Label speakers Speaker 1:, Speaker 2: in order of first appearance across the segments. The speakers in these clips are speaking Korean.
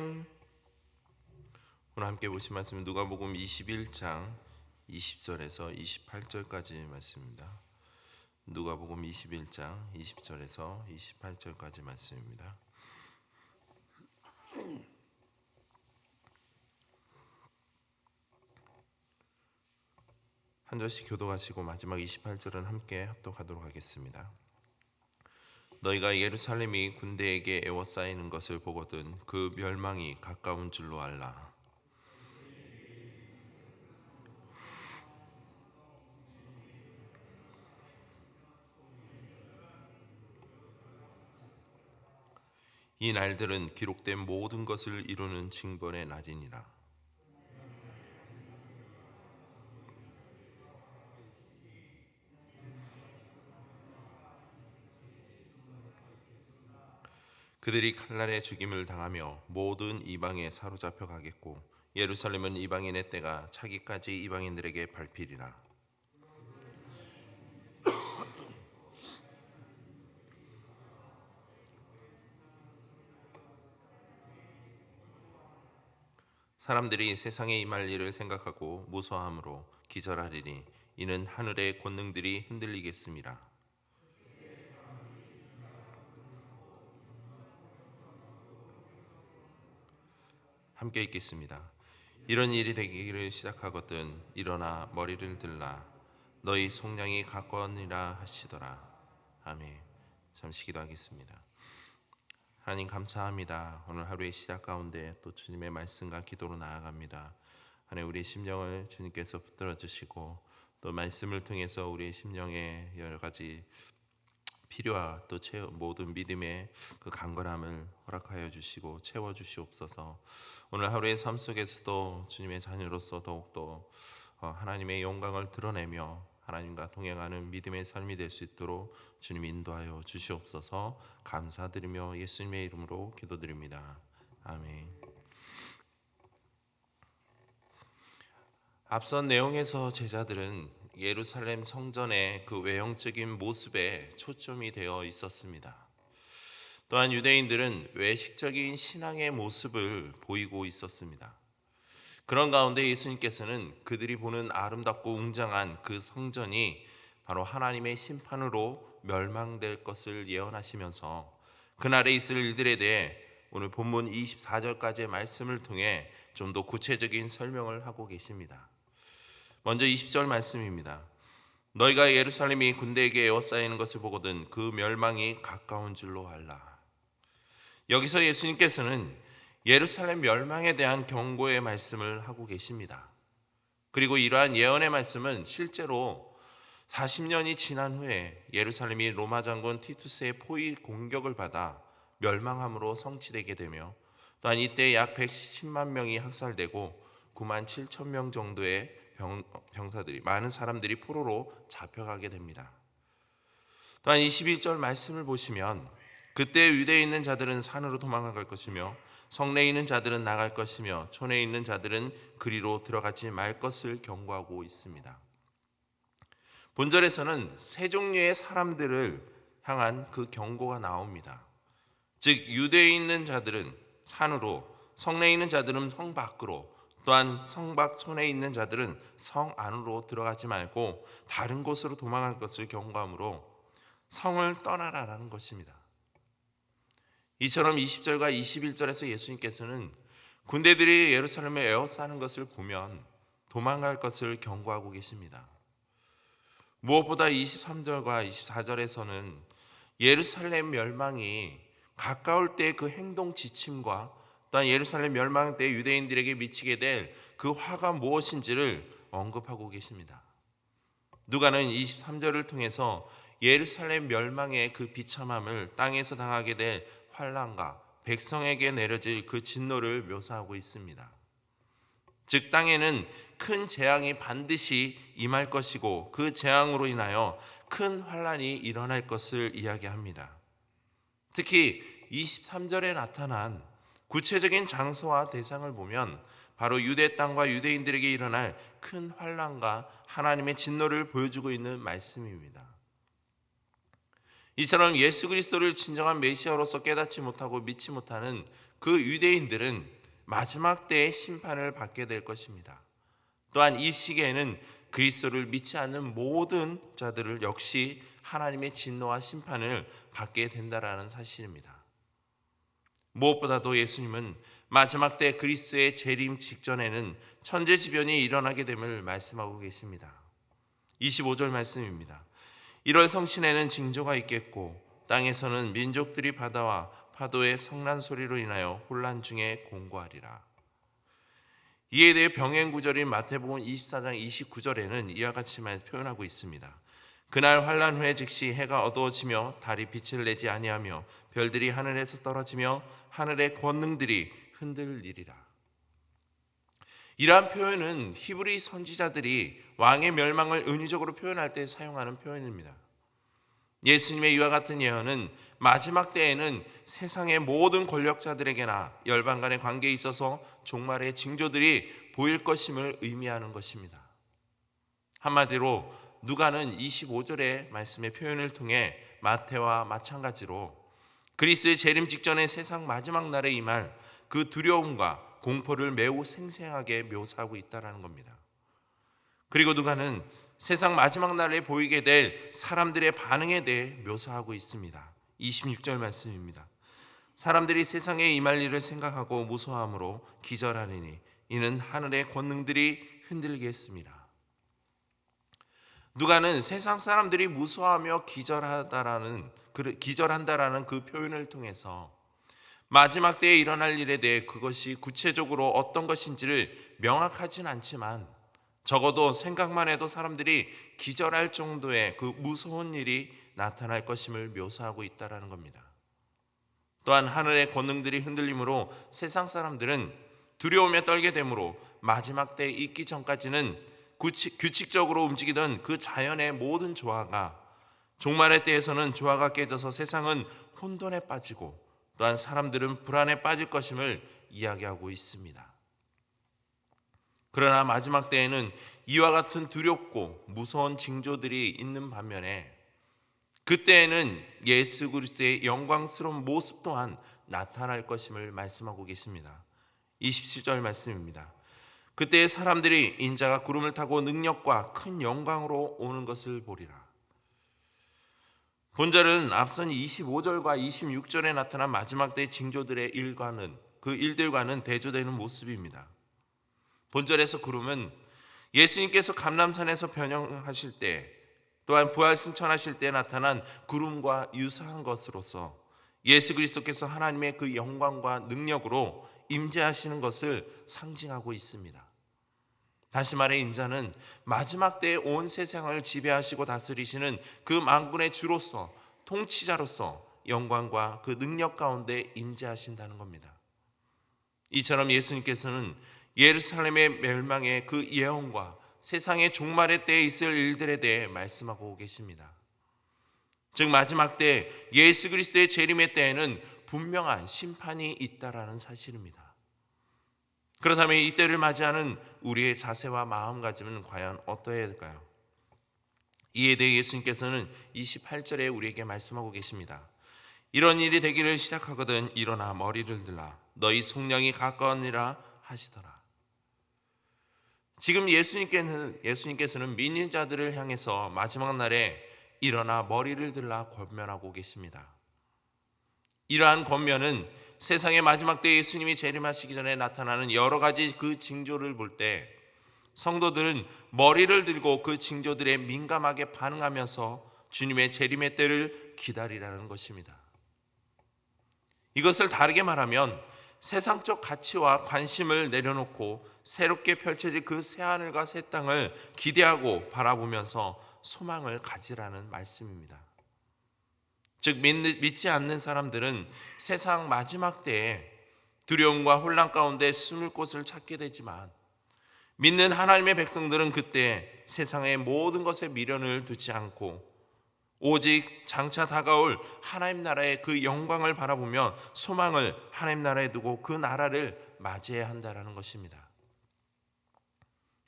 Speaker 1: 오늘 함께 보신 말씀은 누가복음 21장 20절에서 28절까지 말씀입니다. 누가복음 21장 20절에서 28절까지 말씀입니다. 한 절씩 교독하시고 마지막 28절은 함께 합독하도록 하겠습니다. 너희가 예루살렘이 군대에게 에워싸이는 것을 보거든 그 멸망이 가까운 줄로 알라. 이 날들은 기록된 모든 것을 이루는 징벌의 날이니라. 그들이 칼날에 죽임을 당하며 모든 이방에 사로잡혀 가겠고 예루살렘은 이방인의 때가 차기까지 이방인들에게 밟히리라. 사람들이 세상에 임할 일을 생각하고 무서워함으로 기절하리니 이는 하늘의 권능들이 흔들리겠음이라. 함께 읽겠습니다. 이런 일이 되기를 시작하거든 일어나 머리를 들라 너희 속량이 가까우니라 하시더라. 아멘. 잠시 기도하겠습니다. 하나님 감사합니다. 오늘 하루의 시작 가운데 또 주님의 말씀과 기도로 나아갑니다. 하나님 우리의 심령을 주님께서 붙들어 주시고 또 말씀을 통해서 우리의 심령에 여러 가지 필요와 또 모든 믿음의 그 강건함을 허락하여 주시고 채워 주시옵소서. 오늘 하루의 삶 속에서도 주님의 자녀로서 더욱더 하나님의 영광을 드러내며 하나님과 동행하는 믿음의 삶이 될 수 있도록 주님 인도하여 주시옵소서. 감사드리며 예수님의 이름으로 기도드립니다. 아멘. 앞선 내용에서 제자들은 예루살렘 성전의 그 외형적인 모습에 초점이 되어 있었습니다. 또한 유대인들은 외식적인 신앙의 모습을 보이고 있었습니다. 그런 가운데 예수님께서는 그들이 보는 아름답고 웅장한 그 성전이 바로 하나님의 심판으로 멸망될 것을 예언하시면서 그날에 있을 일들에 대해 오늘 본문 24절까지의 말씀을 통해 좀 더 구체적인 설명을 하고 계십니다. 먼저 20절 말씀입니다. 너희가 예루살렘이 군대에게 에워싸이는 것을 보거든 그 멸망이 가까운 줄로 알라. 여기서 예수님께서는 예루살렘 멸망에 대한 경고의 말씀을 하고 계십니다. 그리고 이러한 예언의 말씀은 실제로 40년이 지난 후에 예루살렘이 로마 장군 티투스의 포위 공격을 받아 멸망함으로 성취되게 되며 또한 이때 약 110만 명이 학살되고 9만 7천 명 정도의 병사들이 많은 사람들이 포로로 잡혀가게 됩니다. 또한 21절 말씀을 보시면 그때 유대에 있는 자들은 산으로 도망갈 것이며 성내에 있는 자들은 나갈 것이며 촌에 있는 자들은 그리로 들어가지 말 것을 경고하고 있습니다. 본절에서는 세 종류의 사람들을 향한 그 경고가 나옵니다. 즉 유대에 있는 자들은 산으로, 성내에 있는 자들은 성 밖으로, 또한 성 밖 촌에 있는 자들은 성 안으로 들어가지 말고 다른 곳으로 도망할 것을 경고하므로 성을 떠나라라는 것입니다. 이처럼 20절과 21절에서 예수님께서는 군대들이 예루살렘에 에워싸는 것을 보면 도망갈 것을 경고하고 계십니다. 무엇보다 23절과 24절에서는 예루살렘 멸망이 가까울 때 그 행동 지침과 또한 예루살렘 멸망 때 유대인들에게 미치게 될 그 화가 무엇인지를 언급하고 계십니다. 누가는 23절을 통해서 예루살렘 멸망의 그 비참함을 땅에서 당하게 될 환난과 백성에게 내려질 그 진노를 묘사하고 있습니다. 즉 땅에는 큰 재앙이 반드시 임할 것이고 그 재앙으로 인하여 큰 환난이 일어날 것을 이야기합니다. 특히 23절에 나타난 구체적인 장소와 대상을 보면 바로 유대 땅과 유대인들에게 일어날 큰 환난과 하나님의 진노를 보여주고 있는 말씀입니다. 이처럼 예수 그리스도를 진정한 메시아로서 깨닫지 못하고 믿지 못하는 그 유대인들은 마지막 때의 심판을 받게 될 것입니다. 또한 이 시기에는 그리스도를 믿지 않는 모든 자들을 역시 하나님의 진노와 심판을 받게 된다라는 사실입니다. 무엇보다도 예수님은 마지막 때 그리스도의 재림 직전에는 천재지변이 일어나게 됨을 말씀하고 계십니다. 25절 말씀입니다. 1월 성신에는 징조가 있겠고 땅에서는 민족들이 바다와 파도의 성난 소리로 인하여 혼란 중에 공고하리라. 이에 대해 병행 구절인 마태복음 24장 29절에는 이와 같이 표현하고 있습니다. 그날 환란 후에 즉시 해가 어두워지며 달이 빛을 내지 아니하며 별들이 하늘에서 떨어지며 하늘의 권능들이 흔들리리라. 이러한 표현은 히브리 선지자들이 왕의 멸망을 은유적으로 표현할 때 사용하는 표현입니다. 예수님의 이와 같은 예언은 마지막 때에는 세상의 모든 권력자들에게나 열방 간의 관계에 있어서 종말의 징조들이 보일 것임을 의미하는 것입니다. 한마디로 누가는 25절의 말씀의 표현을 통해 마태와 마찬가지로 그리스도의 재림 직전의 세상 마지막 날에 임할 그 두려움과 공포를 매우 생생하게 묘사하고 있다는 겁니다. 그리고 누가는 세상 마지막 날에 보이게 될 사람들의 반응에 대해 묘사하고 있습니다. 26절 말씀입니다. 사람들이 세상에 임할 일을 생각하고 무서워함으로 기절하리니 이는 하늘의 권능들이 흔들리겠습니다. 누가는 세상 사람들이 무서워하며 기절한다라는 그 표현을 통해서 마지막 때에 일어날 일에 대해 그것이 구체적으로 어떤 것인지를 명확하진 않지만 적어도 생각만 해도 사람들이 기절할 정도의 그 무서운 일이 나타날 것임을 묘사하고 있다는 겁니다. 또한 하늘의 권능들이 흔들림으로 세상 사람들은 두려움에 떨게 되므로 마지막 때에 있기 전까지는 규칙적으로 움직이던 그 자연의 모든 조화가 종말의 때에서는 조화가 깨져서 세상은 혼돈에 빠지고 또한 사람들은 불안에 빠질 것임을 이야기하고 있습니다. 그러나 마지막 때에는 이와 같은 두렵고 무서운 징조들이 있는 반면에 그때에는 예수 그리스도의 영광스러운 모습 또한 나타날 것임을 말씀하고 계십니다. 27절 말씀입니다. 그때 사람들이 인자가 구름을 타고 능력과 큰 영광으로 오는 것을 보리라. 본절은 앞선 25절과 26절에 나타난 마지막 때의 징조들의 그 일들과는 대조되는 모습입니다. 본절에서 구름은 예수님께서 감람산에서 변형하실 때 또한 부활 승천하실 때 나타난 구름과 유사한 것으로서 예수 그리스도께서 하나님의 그 영광과 능력으로 임재하시는 것을 상징하고 있습니다. 다시 말해 인자는 마지막 때에 온 세상을 지배하시고 다스리시는 그 만군의 주로서 통치자로서 영광과 그 능력 가운데 임재하신다는 겁니다. 이처럼 예수님께서는 예루살렘의 멸망의 그 예언과 세상의 종말의 때에 있을 일들에 대해 말씀하고 계십니다. 즉 마지막 때 예수 그리스도의 재림의 때에는 분명한 심판이 있다라는 사실입니다. 그렇다면 이 때를 맞이하는 우리의 자세와 마음가짐은 과연 어떠해야 할까요? 이에 대해 예수님께서는 28절에 우리에게 말씀하고 계십니다. 이런 일이 되기를 시작하거든 일어나 머리를 들라 너희 속량이 가까우니라 하시더라. 지금 예수님께서는 믿는 자들을 향해서 마지막 날에 일어나 머리를 들라 권면하고 계십니다. 이러한 권면은 세상의 마지막 때 예수님이 재림하시기 전에 나타나는 여러 가지 그 징조를 볼 때 성도들은 머리를 들고 그 징조들에 민감하게 반응하면서 주님의 재림의 때를 기다리라는 것입니다. 이것을 다르게 말하면 세상적 가치와 관심을 내려놓고 새롭게 펼쳐질 그 새하늘과 새 땅을 기대하고 바라보면서 소망을 가지라는 말씀입니다. 즉 믿지 않는 사람들은 세상 마지막 때에 두려움과 혼란 가운데 숨을 곳을 찾게 되지만 믿는 하나님의 백성들은 그때 세상의 모든 것에 미련을 두지 않고 오직 장차 다가올 하나님 나라의 그 영광을 바라보며 소망을 하나님 나라에 두고 그 나라를 맞이해야 한다는 것입니다.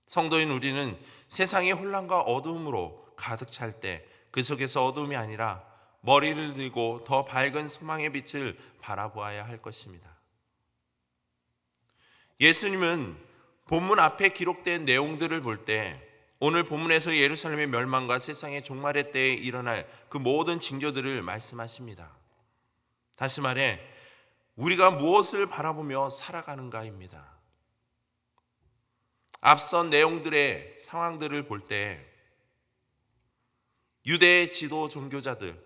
Speaker 1: 성도인 우리는 세상의 혼란과 어두움으로 가득 찰 때 그 속에서 어두움이 아니라 머리를 들고 더 밝은 소망의 빛을 바라보아야 할 것입니다. 예수님은 본문 앞에 기록된 내용들을 볼 때 오늘 본문에서 예루살렘의 멸망과 세상의 종말의 때에 일어날 그 모든 징조들을 말씀하십니다. 다시 말해 우리가 무엇을 바라보며 살아가는가입니다. 앞선 내용들의 상황들을 볼 때 유대 지도 종교자들,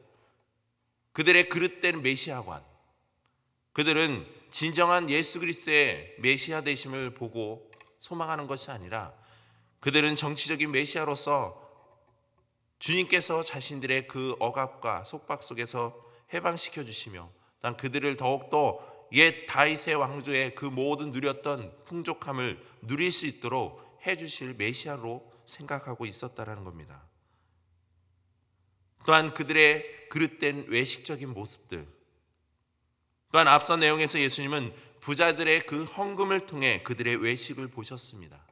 Speaker 1: 그들의 그릇된 메시아관, 그들은 진정한 예수 그리스도의 메시아 되심을 보고 소망하는 것이 아니라 그들은 정치적인 메시아로서 주님께서 자신들의 그 억압과 속박 속에서 해방시켜 주시며 단 그들을 더욱더 옛 다윗의 왕조의 그 모든 누렸던 풍족함을 누릴 수 있도록 해주실 메시아로 생각하고 있었다라는 겁니다. 또한 그들의 그릇된 외식적인 모습들, 또한 앞선 내용에서 예수님은 부자들의 그 헌금을 통해 그들의 외식을 보셨습니다.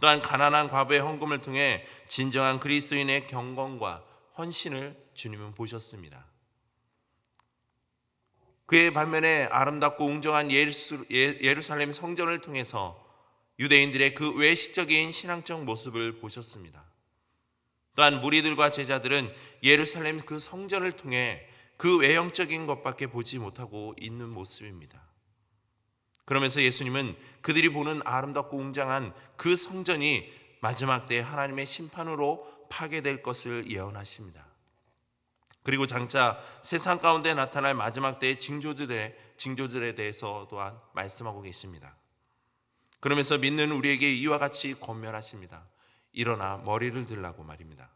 Speaker 1: 또한 가난한 과부의 헌금을 통해 진정한 그리스도인의 경건과 헌신을 주님은 보셨습니다. 그의 반면에 아름답고 웅장한 예루살렘 성전을 통해서 유대인들의 그 외식적인 신앙적 모습을 보셨습니다. 또한 무리들과 제자들은 예루살렘 그 성전을 통해 그 외형적인 것밖에 보지 못하고 있는 모습입니다. 그러면서 예수님은 그들이 보는 아름답고 웅장한 그 성전이 마지막 때 하나님의 심판으로 파괴될 것을 예언하십니다. 그리고 장차 세상 가운데 나타날 마지막 때의 징조들에 대해서 또한 말씀하고 계십니다. 그러면서 믿는 우리에게 이와 같이 권면하십니다. 일어나 머리를 들라고 말입니다.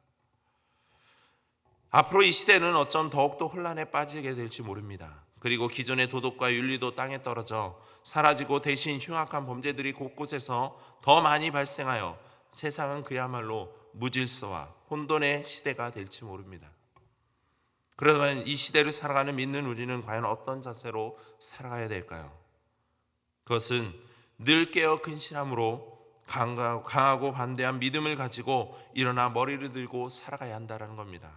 Speaker 1: 앞으로 이 시대는 어쩜 더욱더 혼란에 빠지게 될지 모릅니다. 그리고 기존의 도덕과 윤리도 땅에 떨어져 사라지고 대신 흉악한 범죄들이 곳곳에서 더 많이 발생하여 세상은 그야말로 무질서와 혼돈의 시대가 될지 모릅니다. 그러면 이 시대를 살아가는 믿는 우리는 과연 어떤 자세로 살아가야 될까요? 그것은 늘 깨어 근신함으로 강하고 반대한 믿음을 가지고 일어나 머리를 들고 살아가야 한다는 겁니다.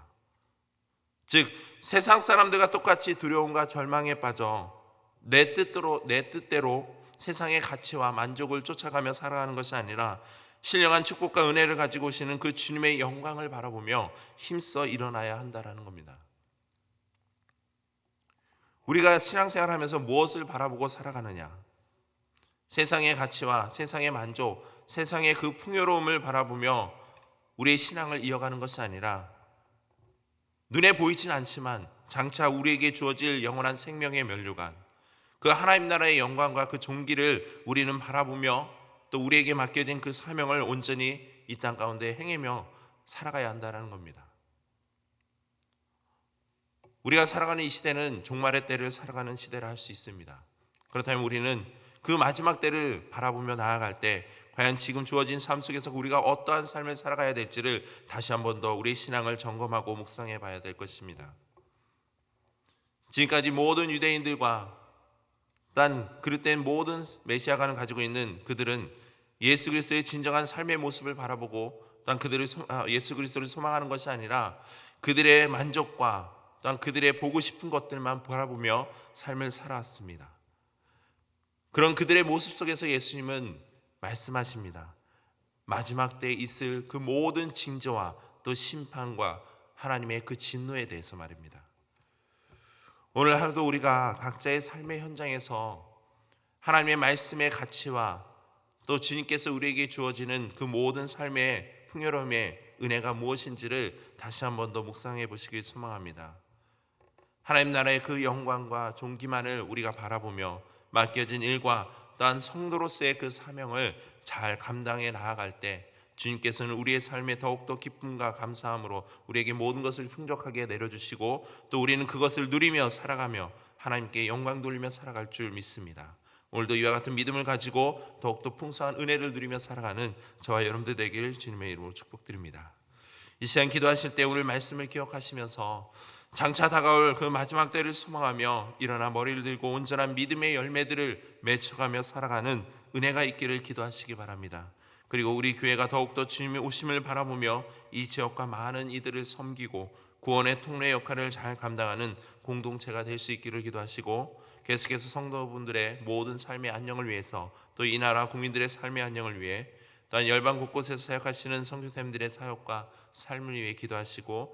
Speaker 1: 즉 세상 사람들과 똑같이 두려움과 절망에 빠져 내 뜻대로 세상의 가치와 만족을 쫓아가며 살아가는 것이 아니라 신령한 축복과 은혜를 가지고 오시는 그 주님의 영광을 바라보며 힘써 일어나야 한다는 겁니다. 우리가 신앙생활하면서 무엇을 바라보고 살아가느냐? 세상의 가치와 세상의 만족, 세상의 그 풍요로움을 바라보며 우리의 신앙을 이어가는 것이 아니라 눈에 보이진 않지만 장차 우리에게 주어질 영원한 생명의 면류관, 그 하나님 나라의 영광과 그 존귀를 우리는 바라보며 또 우리에게 맡겨진 그 사명을 온전히 이 땅 가운데 행하며 살아가야 한다는 겁니다. 우리가 살아가는 이 시대는 종말의 때를 살아가는 시대라 할 수 있습니다. 그렇다면 우리는 그 마지막 때를 바라보며 나아갈 때 과연 지금 주어진 삶 속에서 우리가 어떠한 삶을 살아가야 될지를 다시 한 번 더 우리의 신앙을 점검하고 묵상해 봐야 될 것입니다. 지금까지 모든 유대인들과 단 그릇된 모든 메시아관을 가지고 있는 그들은 예수 그리스도의 진정한 삶의 모습을 바라보고 단 그들을 예수 그리스도를 소망하는 것이 아니라 그들의 만족과 단 그들의 보고 싶은 것들만 바라보며 삶을 살아왔습니다. 그런 그들의 모습 속에서 예수님은 말씀하십니다. 마지막 때에 있을 그 모든 징조와 또 심판과 하나님의 그 진노에 대해서 말입니다. 오늘 하루도 우리가 각자의 삶의 현장에서 하나님의 말씀의 가치와 또 주님께서 우리에게 주어지는 그 모든 삶의 풍요로움의 은혜가 무엇인지를 다시 한 번 더 묵상해 보시길 소망합니다. 하나님 나라의 그 영광과 존귀만을 우리가 바라보며 맡겨진 일과 또한 성도로서의 그 사명을 잘 감당해 나아갈 때 주님께서는 우리의 삶에 더욱더 기쁨과 감사함으로 우리에게 모든 것을 풍족하게 내려주시고 또 우리는 그것을 누리며 살아가며 하나님께 영광 돌리며 살아갈 줄 믿습니다. 오늘도 이와 같은 믿음을 가지고 더욱더 풍성한 은혜를 누리며 살아가는 저와 여러분들 되길 주님의 이름으로 축복드립니다. 이 시간 기도하실 때 오늘 말씀을 기억하시면서 장차 다가올 그 마지막 때를 소망하며 일어나 머리를 들고 온전한 믿음의 열매들을 맺혀가며 살아가는 은혜가 있기를 기도하시기 바랍니다. 그리고 우리 교회가 더욱더 주님의 오심을 바라보며 이 지역과 많은 이들을 섬기고 구원의 통로의 역할을 잘 감당하는 공동체가 될 수 있기를 기도하시고, 계속해서 성도분들의 모든 삶의 안녕을 위해서, 또 이 나라 국민들의 삶의 안녕을 위해, 또한 열방 곳곳에서 사역하시는 선교사님들의 사역과 삶을 위해 기도하시고,